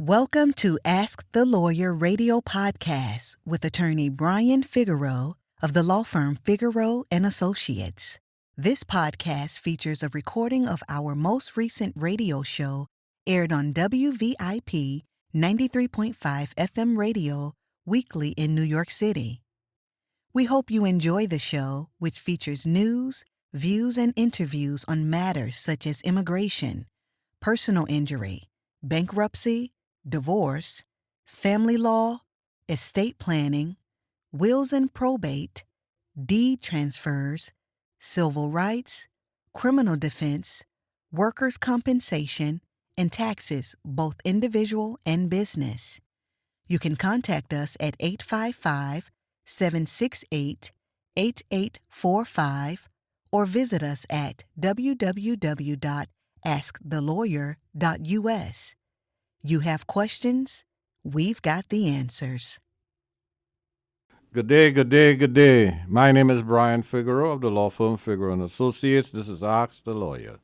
Welcome to Ask the Lawyer radio podcast with attorney Brian Figeroux of the law firm Figeroux and Associates. This podcast features a recording of our most recent radio show aired on WVIP 93.5 FM radio weekly in New York City. We hope you enjoy the show, which features news, views, and interviews on matters such as immigration, personal injury, bankruptcy, divorce, family law, estate planning, wills and probate, deed transfers, civil rights, criminal defense, workers' compensation, and taxes, both individual and business. You can contact us at 855-768-8845 or visit us at www.askthelawyer.us. You have questions? We've got the answers. Good day, good day, good day. My name is Brian Figeroux of the law firm Figeroux and Associates. This is Ask the Lawyer.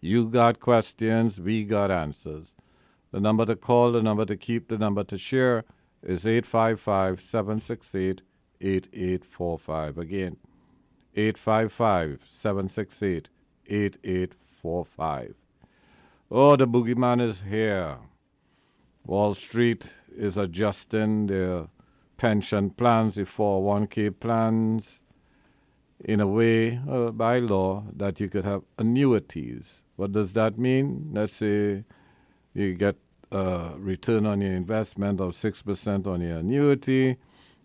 You got questions, we got answers. The number to call, the number to keep, the number to share is 855-768-8845. Again, 855-768-8845. Oh, the boogeyman is here. Wall Street is adjusting their pension plans, the 401k plans, in a way, by law, that you could have annuities. What does that mean? Let's say you get a return on your investment of 6% on your annuity.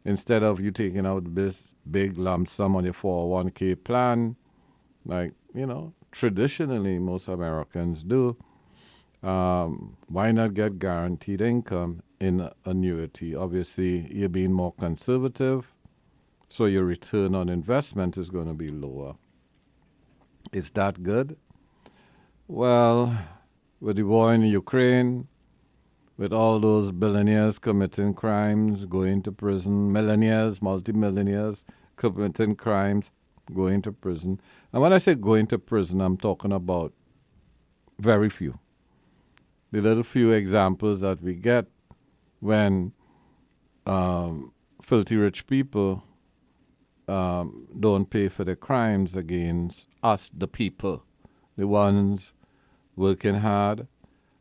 Instead of you taking out this big lump sum on your 401k plan, like, traditionally most Americans do, why not get guaranteed income in annuity? Obviously, you're being more conservative, so your return on investment is going to be lower. Is that good? Well, with the war in Ukraine, with all those billionaires committing crimes, going to prison, millionaires, multimillionaires committing crimes, going to prison. And when I say going to prison, I'm talking about very few. The little few examples that we get when filthy rich people don't pay for their crimes against us, the people, the ones working hard.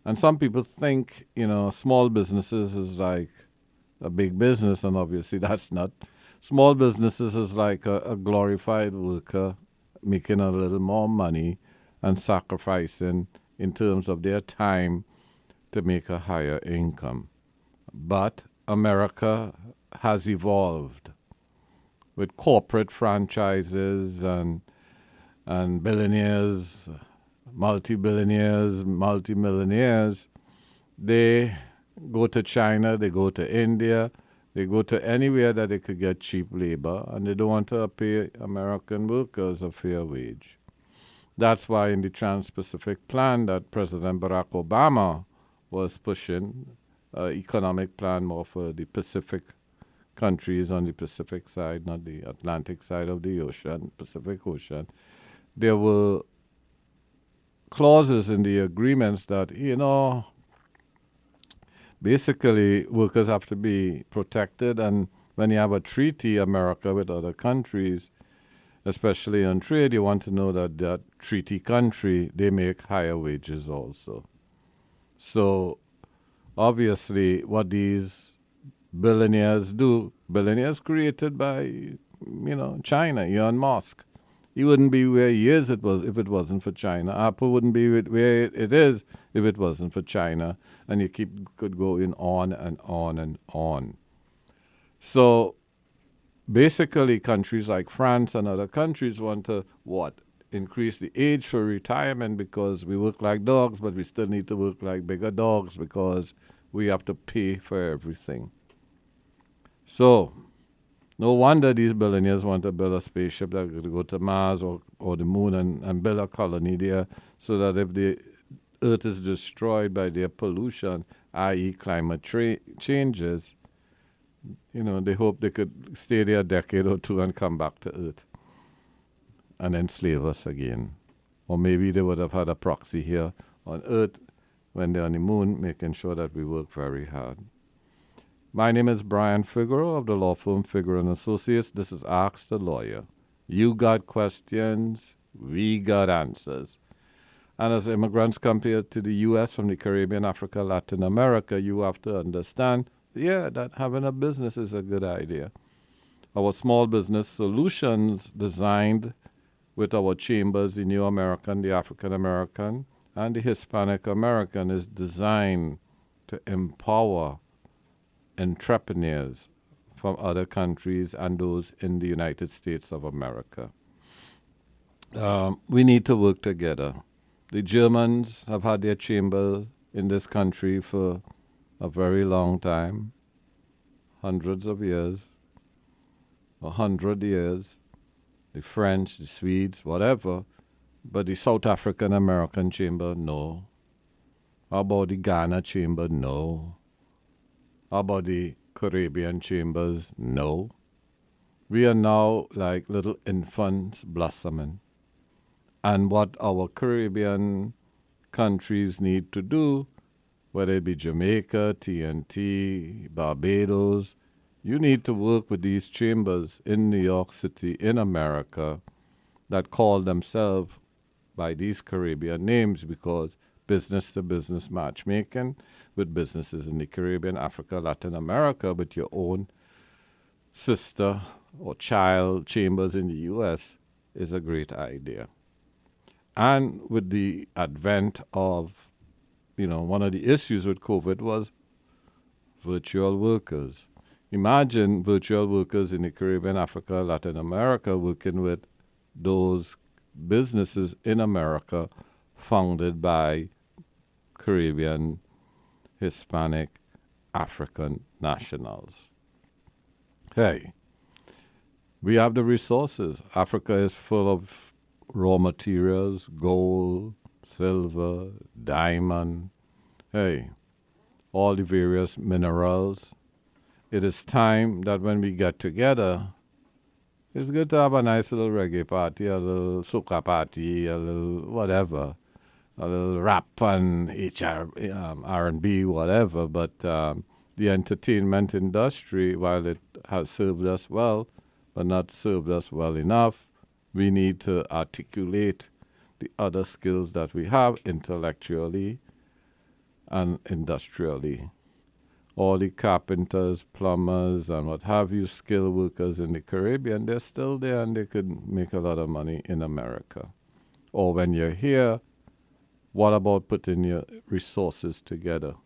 And some people think, small businesses is like a big business, and obviously that's not. Small businesses is like a glorified worker making a little more money and sacrificing in terms of their time to make a higher income. But America has evolved with corporate franchises and billionaires, multi-billionaires, multi-millionaires. They go to China, they go to India, they go to anywhere that they could get cheap labor, and they don't want to pay American workers a fair wage. That's why in the Trans-Pacific Plan that President Barack Obama was pushing, economic plan more for the Pacific countries on the Pacific side, not the Atlantic side of the ocean, Pacific Ocean. There were clauses in the agreements that, basically workers have to be protected. And when you have a treaty, America, with other countries, especially on trade, you want to know that that treaty country, they make higher wages also. So obviously what these billionaires do, billionaires created by, China, Elon Musk. He wouldn't be where he is if it wasn't for China. Apple wouldn't be where it is if it wasn't for China. And you could go in on and on and on. So basically countries like France and other countries want to, increase the age for retirement because we work like dogs, but we still need to work like bigger dogs because we have to pay for everything. So no wonder these billionaires want to build a spaceship that could go to Mars or the moon and build a colony there so that if the Earth is destroyed by their pollution, i.e. climate changes, they hope they could stay there a decade or two and come back to Earth and enslave us again. Or maybe they would have had a proxy here on Earth when they're on the moon, making sure that we work very hard. My name is Brian Figeroux of the law firm Figeroux & Associates. This is Ask the Lawyer. You got questions, we got answers. And as immigrants come here to the U.S. from the Caribbean, Africa, Latin America, you have to understand, that having a business is a good idea. Our small business solutions designed with our chambers, the New American, the African American, and the Hispanic American, is designed to empower entrepreneurs from other countries and those in the United States of America. We need to work together. The Germans have had their chamber in this country for a very long time, hundreds of years, 100 years. The French, the Swedes, whatever. But the South African American chamber, no. How about the Ghana chamber? No. How about the Caribbean chambers? No. We are now like little infants blossoming. And what our Caribbean countries need to do, whether it be Jamaica, TNT, Barbados, you need to work with these chambers in New York City, in America, that call themselves by these Caribbean names, because business-to-business matchmaking with businesses in the Caribbean, Africa, Latin America, with your own sister or child chambers in the U.S. is a great idea. And with the advent of, one of the issues with COVID was virtual workers. Imagine virtual workers in the Caribbean, Africa, Latin America working with those businesses in America founded by Caribbean, Hispanic, African nationals. Hey, we have the resources. Africa is full of raw materials, gold, silver, diamond, all the various minerals. It is time that when we get together, it's good to have a nice little reggae party, a little soca party, a little whatever, a little rap and R&B, whatever. But the entertainment industry, while it has served us well, but not served us well enough, we need to articulate the other skills that we have intellectually and industrially. All the carpenters, plumbers, and what have you, skilled workers in the Caribbean, they're still there and they could make a lot of money in America. Or when you're here, what about putting your resources together?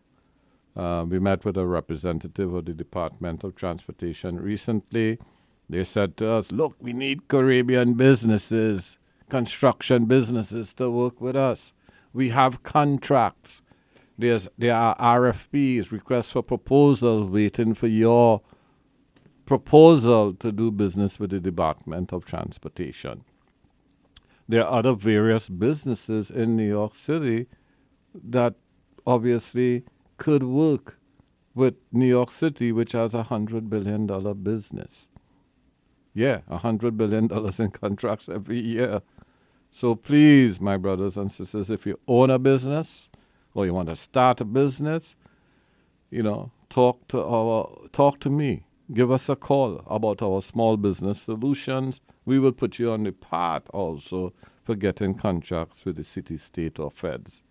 We met with a representative of the Department of Transportation recently. They said to us, look, we need Caribbean businesses, construction businesses to work with us. We have contracts. There are RFPs, requests for proposal, waiting for your proposal to do business with the Department of Transportation. There are other various businesses in New York City that obviously could work with New York City, which has $100 billion business. Yeah, $100 billion in contracts every year. So please, my brothers and sisters, if you own a business or you want to start a business, talk to me. Give us a call about our small business solutions. We will put you on the path also for getting contracts with the city, state, or feds.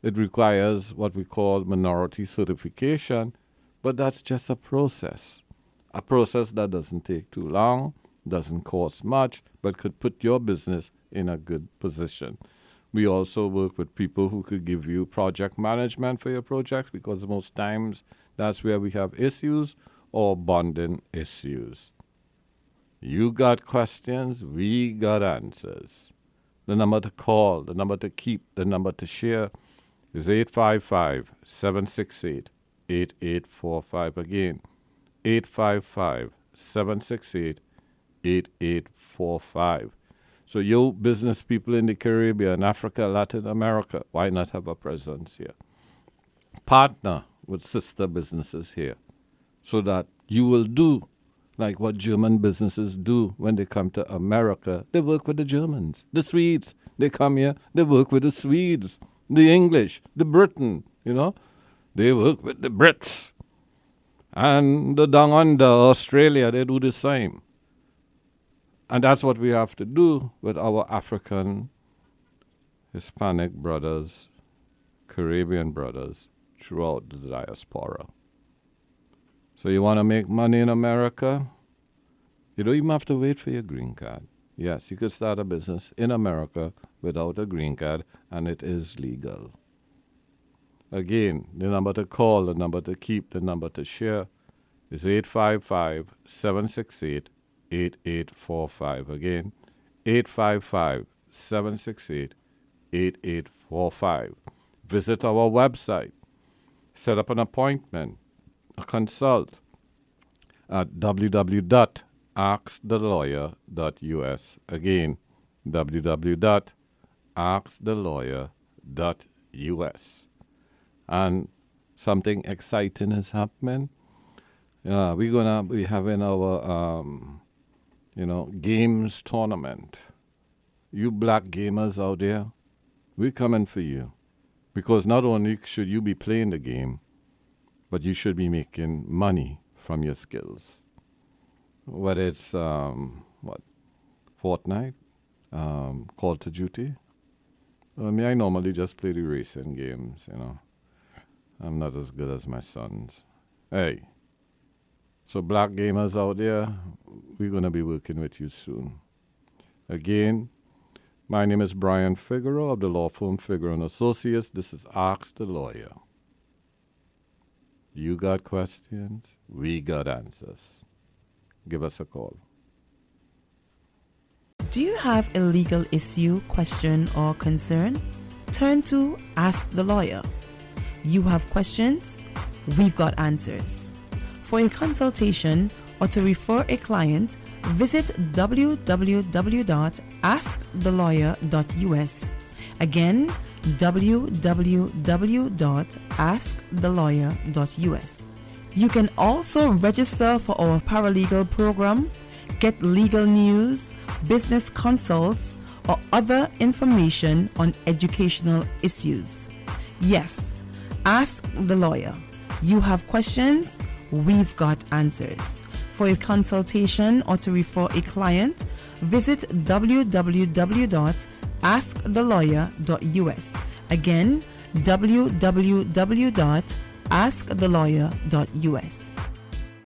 It requires what we call minority certification, but that's just a process that doesn't take too long, doesn't cost much, but could put your business in a good position. We also work with people who could give you project management for your projects, because most times that's where we have issues, or bonding issues. You got questions, we got answers. The number to call, the number to keep, the number to share is 855-768-8845. Again, 855-768-8845. So you business people in the Caribbean, Africa, Latin America, why not have a presence here? Partner with sister businesses here so that you will do like what German businesses do when they come to America. They work with the Germans. The Swedes, they come here, they work with the Swedes. the English, the Britain, they work with the Brits. And the down under Australia, they do the same. And that's what we have to do with our African, Hispanic brothers, Caribbean brothers throughout the diaspora. So you want to make money in America? You don't even have to wait for your green card. Yes, you could start a business in America without a green card, and it is legal. Again, the number to call, the number to keep, the number to share is 855-768-8845. Again, 855-768-8845. Visit our website. Set up an appointment, a consult at www.askthelawyer.us. Again, www.askthelawyer.us. And something exciting is happening. We're gonna be having our games tournament. You black gamers out there, we're coming for you. Because not only should you be playing the game, but you should be making money from your skills. Whether it's Fortnite, Call of Duty. I normally just play the racing games, I'm not as good as my sons. Hey, so black gamers out there, we're going to be working with you soon. Again, my name is Brian Figeroux of the law firm Figeroux & Associates. This is Ask the Lawyer. You got questions? We got answers. Give us a call. Do you have a legal issue, question, or concern? Turn to Ask the Lawyer. You have questions? We've got answers. For a consultation or to refer a client, visit www.askthelawyer.us. Again, www.askthelawyer.us. You can also register for our paralegal program, get legal news, business consults, or other information on educational issues. Yes, Ask the Lawyer. You have questions? We've got answers. For a consultation or to refer a client, visit www.askthelawyer.us. Again, www.askthelawyer.us.